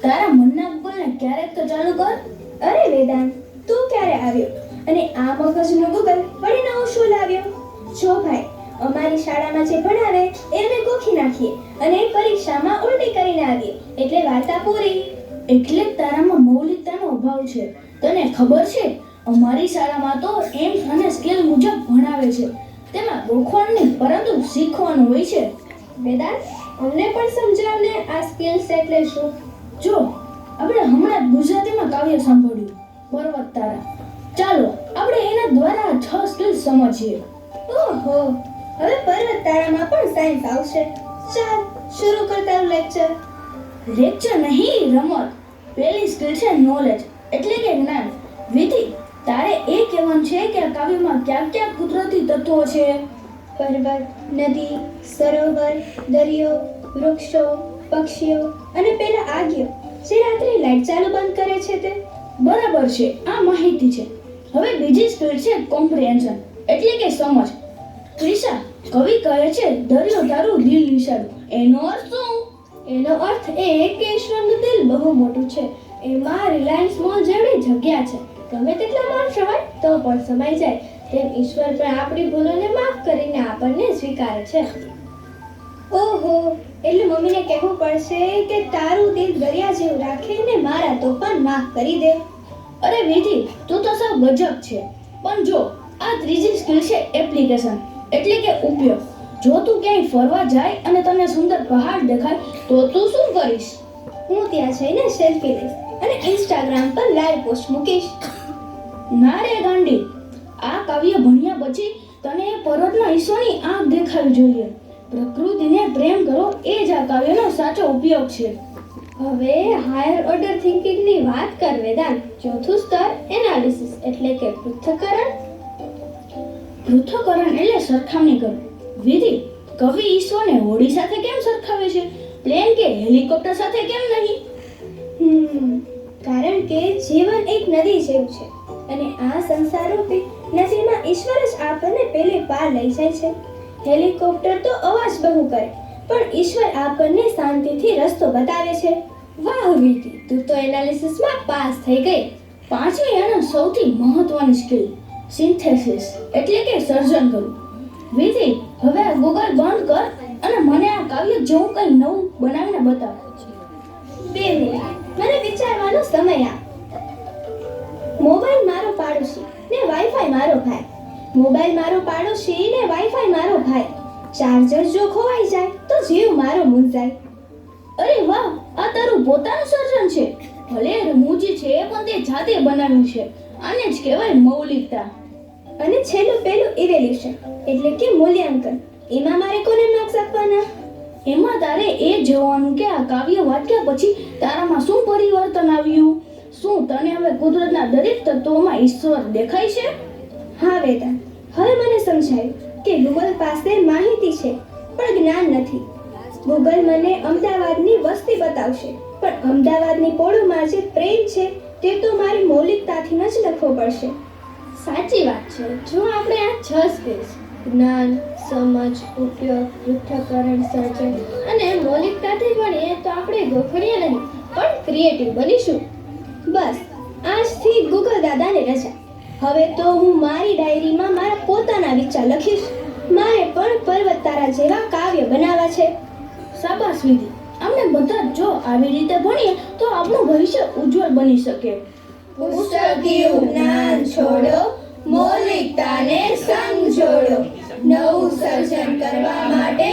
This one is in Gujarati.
તારા મનના ગૂગલને ક્યારેક તો ચાલુ કર. અરે વેદાંત, તું ક્યારે આવ્યો અને આ મગજનો ગૂગલ વળી નવો શું લાવ્યો? જો ભાઈ, અમારી શાળામાં જે ભણાવે એ અમે ગોખી નાખીએ અને પરીક્ષામાં ઉલટી કરીને આવીએ, એટલે વાર્તા પૂરી. એટલે જ તારામાં મૌલિકતાનો અભાવ છે. તને ખબર છે, અમારી શાળામાં તો એમ્સ અને સ્કેલ મુજબ ભણાવે છે. તેમાં ગોખવાનું નહીં પરંતુ શીખવાનું હોય છે. વેદાંત, અમને પણ સમજાવને આ સ્કિલ્સ એટલે શું? જો, આપણે હમણાં જ ગુજરાતીમાં કાવ્ય સાંભળ્યું, પર્વત તારા. ચાલો આપણે એના દ્વારા 6 સ્કિલ્સ સમજીએ. ઓહો, હવે પર્વત તારામાં પણ સાયન્સ આવશે. ચાલ શરૂ કર તારું લેક્ચર. લેક્ચર નહીં, રમત. પહેલી સ્કિલ છે નોલેજ, એટલે કે જ્ઞાન. વિધિ, તારે એ કહેવાનું છે કે આ કાવ્યમાં ક્યાં ક્યાં કુદરતી તત્વો છે. પર્વત, નદી, સરોવર, દરિયો, વૃક્ષો, પક્ષીઓ અને પેલા આગિયો જે રાત્રે લાઈટ ચાલુ બંધ કરે છે તે. બરાબર છે, આ માહિતી છે. હવે બીજી સ્કિલ છે કોમ્પ્રિહેન્શન, એટલે કે સમજ. ત્રિષા, કવિ કહે છે દરિયો તારું દિલ વિશાળ. એનો અર્થ શું? એનો અર્થ એ કે ઈશ્વરનું દિલ બહુ મોટું છે. એમાં રિલાયન્સ મોલ જેવડી જગ્યા છે. ગમે તેટલા માણસો હોય તો પણ સમાઈ જાય. તેમ ઈશ્વર પણ આપણી ભૂલોને માફ કરીને આપણને સ્વીકારે છે. ઓહો, એટલે મમ્મીને કહેવું પડશે કે તારું દિલ દરિયા જેવું રાખીને મારા તોફાન માફ કરી દે. અરે વિધિ, તું તો સાવ ગજબ છે. પણ જો, આ ત્રીજી સ્કિલ છે એપ્લિકેશન, એટલે કે ઉપયોગ. જો તું ક્યાંય ફરવા જાય અને તને સુંદર પહાડ દેખાય તો તું શું કરીશ? હું ત્યાં જઈને સેલ્ફી લઈશ અને ઇન્સ્ટાગ્રામ પર લાઈવ પોસ્ટ મૂકીશ. ના રે ગાંડી, આ કાવ્ય ભણ્યા પછી તને એ પર્વતના ઈશ્વરની આંખ દેખાવી જોઈએ. પ્રકૃતિને પ્રેમ કરો, એ જ આ કાવ્યનો સાચો ઉપયોગ છે. હવે હાયર ઓર્ડર થિંકિંગની વાત કર વેદાંત. ચોથું સ્તર એનાલિસિસ, એટલે કે પૃથ્થકરણ. પૃથ્થકરણ એટલે સરખામણી કરવી. વિધિ, કવિ ઈશ્વરને હોડી સાથે કેમ સરખાવે છે? પ્લેન કે હેલિકોપ્ટર સાથે કેમ નહીં? કારણ કે જીવન એક નદી જેવું છે અને આ સંસારરૂપી નદીમાં ઈશ્વર જ આપણને પેલે પાર લઈ જાય છે. હેલિકોપ્ટર તો અવાજ બહુ કરે, પણ ઈશ્વર આપણને શાંતિથી રસ્તો બતાવે છે. વાહ વિધિ, તું તો એનાલિસિસમાં પાસ થઈ ગઈ. પાંચમી અને સૌથી મહત્વની સ્કિલ સિન્થેસિસ, એટલે કે સર્જન કરવું. વિધિ, હવે આ ગૂગલ બંધ કર અને મને આ કાવ્ય જેવું કંઈ નવું બનાવીને બતાવ. 2 મિનિટ, મને વિચારવાનો સમય આપ. મોબાઈલ મારો પાડોશી ને વાઈફાઈ મારો ભાઈ. મોબાઈલ મારો પાડોશી ને વાઈફાઈ મારો ભાઈ. ચાર્જર જો ખોવાઈ જાય તો જીવ મારો મૂંઝાય. અરે વાહ, આ તારું પોતાનું સર્જન છે. ભલે રમૂજી છે પણ તે જાતે બનાવ્યું છે. આને જ કહેવાય મૌલિકતા. અને છેલ્લું પેલું ઇવેલ્યુશન, એટલે કે મૂલ્યાંકન. એમાં મારે કોને માર્ક્સ આપવાના? એમાં તારે એ જોવાનું કે આ કાવ્ય વાંચ્યા પછી તારામાં શું પરિવર્તન આવ્યું. શું તને હવે કુદરતના દરેક તત્વોમાં ઈશ્વર દેખાય છે? હા વેદાંત, હવે મને સમજાયું કે ગૂગલ પાસે માહિતી છે પણ જ્ઞાન નથી. ગૂગલ મને અમદાવાદની વસ્તી બતાવશે, પણ અમદાવાદની પોળોમાં જે પ્રેમ છે તે તો મારી મૌલિકતાથી જ લખવો પડશે. સાચી વાત છે. જો આપણે આ 6 સ્કિલ્સ જ્ઞાન, સમજ, ઉપયોગ, પૃથ્થકરણ, સર્જન અને મૌલિકતાથી ભણીએ તો આપણે ગોખણીયા નહીં પણ ક્રિએટિવ બનીશું. બસ, આજથી ગૂગલ દાદાને રજા. હવે તો હું મારી ડાયરીમાં મારા પોતાના વિચાર લખીશ. મારે પણ પર્વત તારા જેવા કાવ્ય બનાવવા છે. શાબાશ વિધિ, આપણે બધા જો આવી રીતે ભણીએ તો આપણું ભવિષ્ય ઉજ્જવળ બની શકે. પુસ્તકીયું જ્ઞાન છોડો, મૌલિકતાને સંગ જોડો. નવું સર્જન કરવા માટે